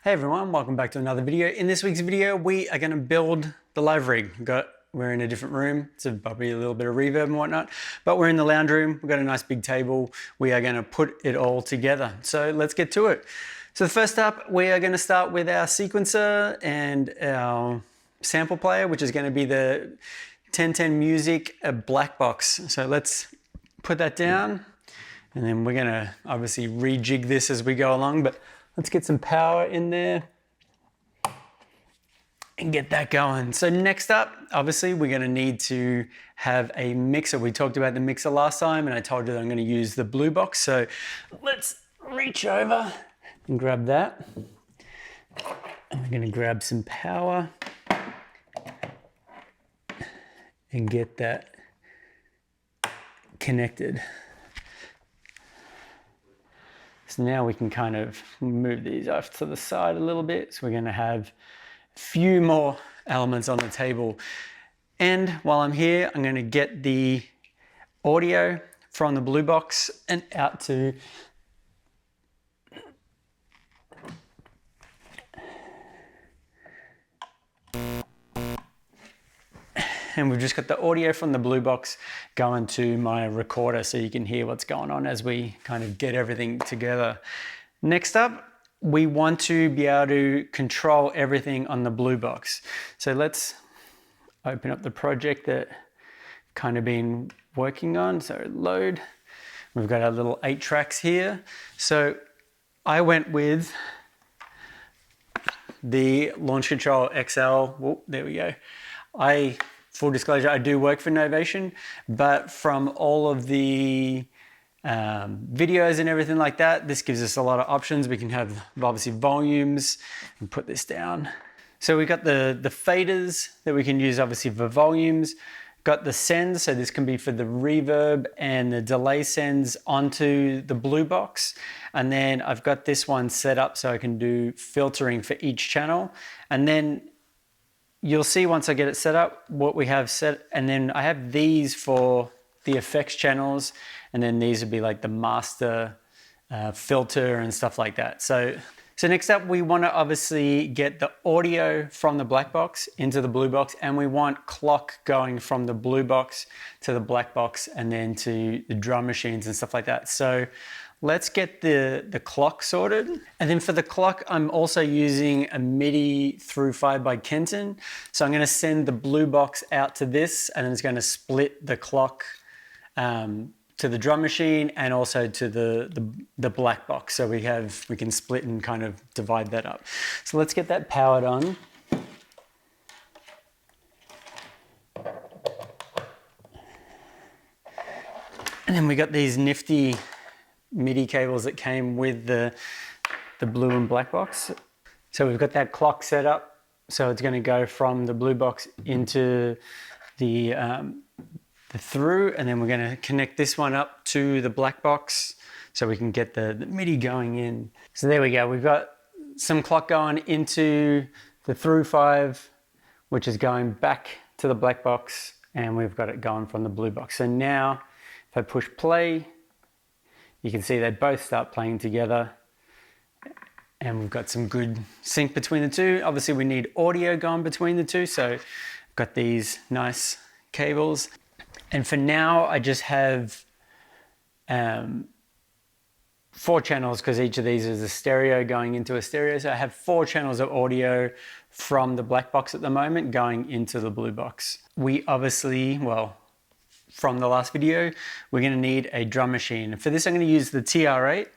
Hey everyone, welcome back to another video. In this week's video, we are going to build the live rig. We're in a different room, so probably a little bit of reverb and whatnot, but we're in the lounge room. We've got a nice big table. We are going to put it all together. So let's get to it. So the first up, we are going to start with our sequencer and our sample player, which is going to be the 1010 Music Blackbox. So let's put that down, and then we're going to obviously rejig this as we go along, but let's get some power in there and get that going. So next up, obviously, we're gonna need to have a mixer. We talked about the mixer last time, and I told you that I'm gonna use the Bluebox. So let's reach over and grab that. And we're gonna grab some power and get that connected. So now we can kind of move these off to the side a little bit. So we're going to have a few more elements on the table. And while I'm here, I'm going to get the audio from the Bluebox and out to and we've just got the audio from the Bluebox going to my recorder so you can hear what's going on as we kind of get everything together. Next up, we want to be able to control everything on the Bluebox. So let's open up the project that I've kind of been working on. So load, we've got our little 8 tracks here. So I went with the Launch Control XL. Whoop, there we go. Full disclosure, I do work for Novation, but from all of the videos and everything like that, this gives us a lot of options. We can have obviously volumes and put this down. So we've got the faders that we can use obviously for volumes. Got the sends, so this can be for the reverb and the delay sends onto the Bluebox. And then I've got this one set up so I can do filtering for each channel. And then you'll see once I get it set up what we have set, and then I have these for the effects channels, and then these would be like the master filter and stuff like that. So next up, we want to obviously get the audio from the Blackbox into the Bluebox, and we want clock going from the Bluebox to the Blackbox and then to the drum machines and stuff like that. So let's get the clock sorted. And then for the clock, I'm also using a MIDI through 5 by Kenton. So I'm gonna send the Bluebox out to this, and it's gonna split the clock to the drum machine and also to the Blackbox. So we can split and kind of divide that up. So let's get that powered on. And then we got these nifty MIDI cables that came with the Blue and Blackbox. So we've got that clock set up. So it's going to go from the Bluebox into the through, and then we're going to connect this one up to the Blackbox so we can get the MIDI going in. So there we go. We've got some clock going into the through 5, which is going back to the Blackbox, and we've got it going from the Bluebox. So now if I push play, you can see they both start playing together, and we've got some good sync between the two. Obviously we need audio going between the two, so I've got these nice cables. And for now, I just have 4 channels, because each of these is a stereo going into a stereo. So I have 4 channels of audio from the Blackbox at the moment going into the Bluebox. We obviously, well, from the last video, we're going to need a drum machine. For this, I'm going to use the TR8.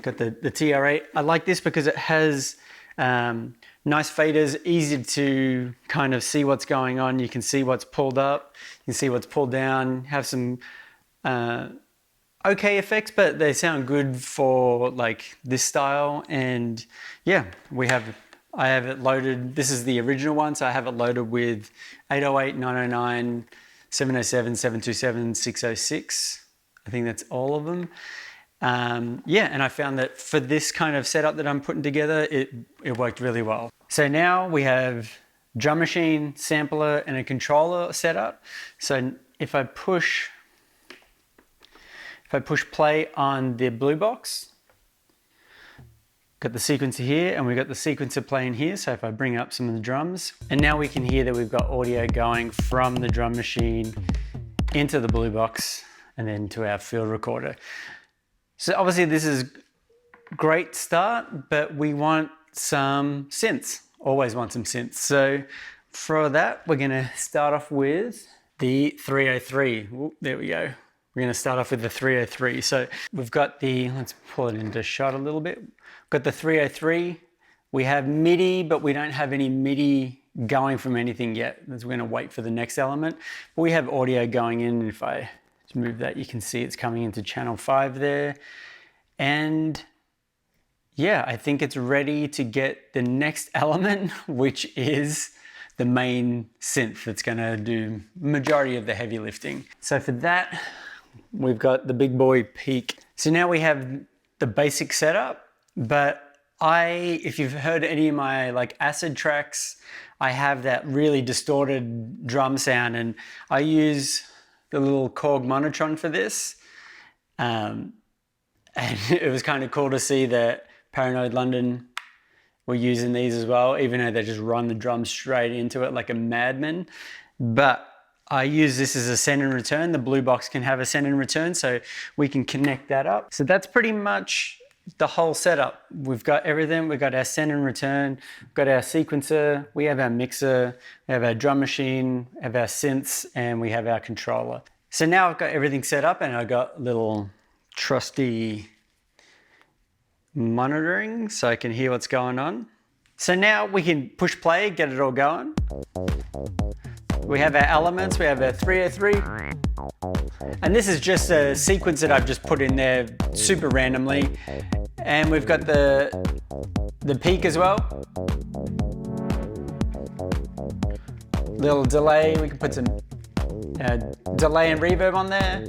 Got the TR8. I like this because it has nice faders, easy to kind of see what's going on. You can see what's pulled up, you can see what's pulled down, have some okay effects, but they sound good for like this style. And yeah, I have it loaded. This is the original one, so I have it loaded with 808, 909, 707, 727, 606. I think that's all of them. Yeah, and I found that for this kind of setup that I'm putting together, it worked really well. So now we have drum machine, sampler, and a controller set up. So if I push play on the Bluebox, Got the sequencer here, and we've got the sequencer playing here. So if I bring up some of the drums, and now we can hear that we've got audio going from the drum machine into the Bluebox and then to our field recorder. So obviously this is great start, but we want some synths, always want some synths. So for that, we're gonna start off with the 303. Ooh, there we go. We're gonna start off with the 303. So we've got the, let's pull it into shot a little bit. We've got the 303. We have MIDI, but we don't have any MIDI going from anything yet. We're gonna wait for the next element. But we have audio going in. If I just move that, you can see it's coming into channel 5 there. And yeah, I think it's ready to get the next element, which is the main synth that's gonna do majority of the heavy lifting. So for that, we've got the big boy Peak. So now we have the basic setup, but if you've heard any of my like acid tracks, I have that really distorted drum sound, and I use the little Korg Monotron for this. And it was kind of cool to see that Paranoid London were using these as well, even though they just run the drum straight into it like a madman. But I use this as a send and return. The Bluebox can have a send and return, so we can connect that up. So that's pretty much the whole setup. We've got everything. We've got our send and return, we've got our sequencer, we have our mixer, we have our drum machine, we have our synths, and we have our controller. So now I've got everything set up, and I've got little trusty monitoring so I can hear what's going on. So now we can push play, get it all going. We have our elements, we have our 303. And this is just a sequence that I've just put in there super randomly. And we've got the peak as well. Little delay, we can put some delay and reverb on there.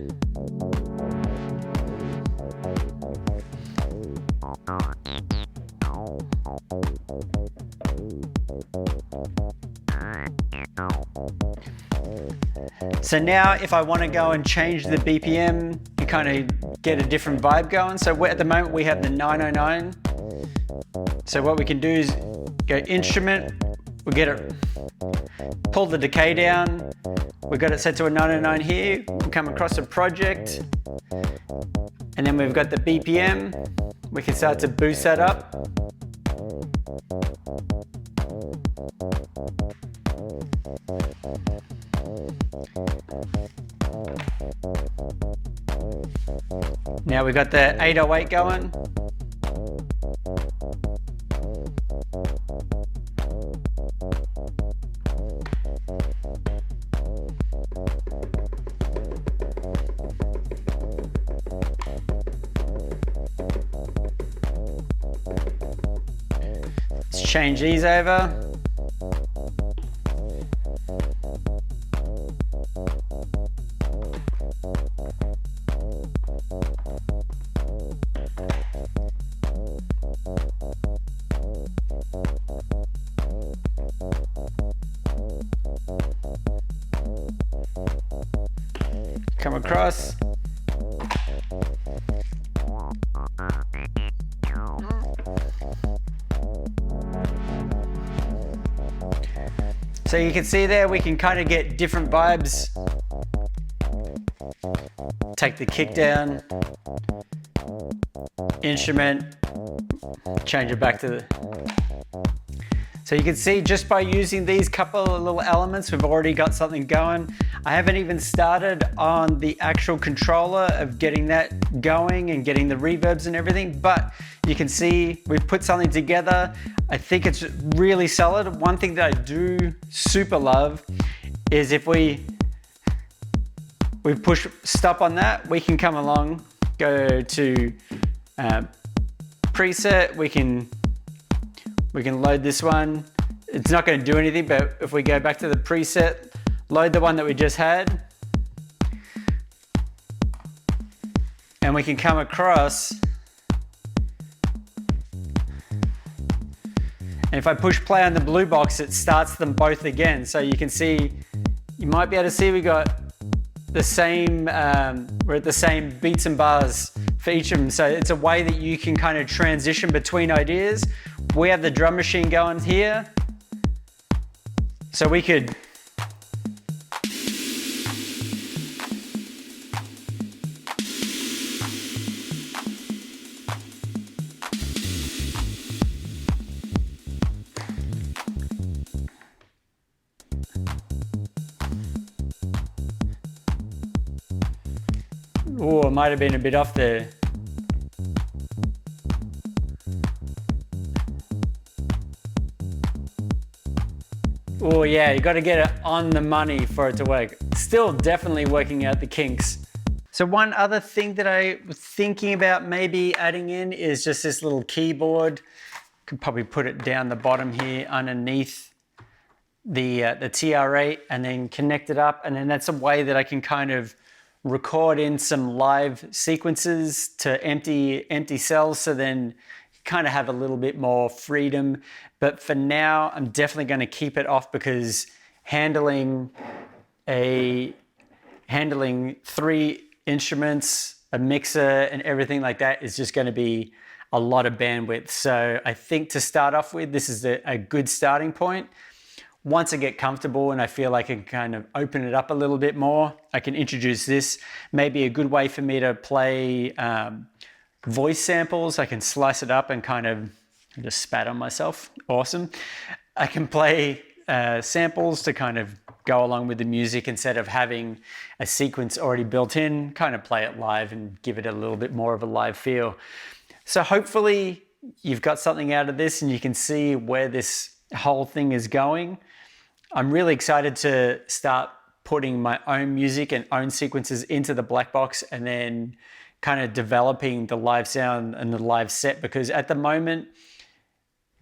So now if I want to go and change the BPM, you kind of get a different vibe going. So at the moment we have the 909. So what we can do is go instrument, we get it, pull the decay down, we've got it set to a 909 here, we come across a project, and then we've got the BPM, we can start to boost that up. Now we've got the 808 going. Let's change these over. Come across. So you can see there we can kind of get different vibes. Take the kick down, instrument, change it back to the... So you can see just by using these couple of little elements, we've already got something going. I haven't even started on the actual controller of getting that going and getting the reverbs and everything, but you can see we've put something together. I think it's really solid. One thing that I do super love is if we push stop on that, we can come along, go to preset, we can load this one. It's not going to do anything, but if we go back to the preset, load the one that we just had, and we can come across, and if I push play on the Bluebox, it starts them both again. So you can see, you might be able to see we got the same, we're at the same beats and bars for each of them. So it's a way that you can kind of transition between ideas. We have the drum machine going here. So we could oh, it might have been a bit off there. Oh yeah, you got to get it on the money for it to work. Still definitely working out the kinks. So one other thing that I was thinking about maybe adding in is just this little keyboard. Could probably put it down the bottom here underneath the TR8 and then connect it up. And then that's a way that I can kind of record in some live sequences to empty cells, so then you kind of have a little bit more freedom. But for now, I'm definitely going to keep it off because handling 3 instruments, a mixer and everything like that is just going to be a lot of bandwidth. So I think to start off with, this is a good starting point. Once I get comfortable and I feel like I can kind of open it up a little bit more, I can introduce this. Maybe a good way for me to play voice samples. I can slice it up and kind of just spat on myself. Awesome. I can play samples to kind of go along with the music instead of having a sequence already built in, kind of play it live and give it a little bit more of a live feel. So hopefully you've got something out of this and you can see where this whole thing is going. I'm really excited to start putting my own music and own sequences into the Blackbox and then kind of developing the live sound and the live set, because at the moment,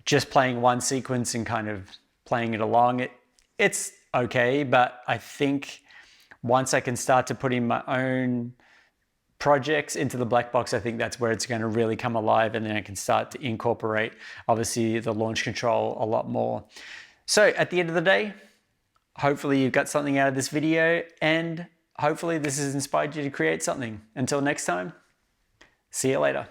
just playing one sequence and kind of playing it along, it's okay, but I think once I can start to put in my own projects into the Blackbox, I think that's where it's going to really come alive, and then I can start to incorporate obviously the launch control a lot more. So at the end of the day, hopefully you've got something out of this video, and hopefully this has inspired you to create something. Until next time, see you later.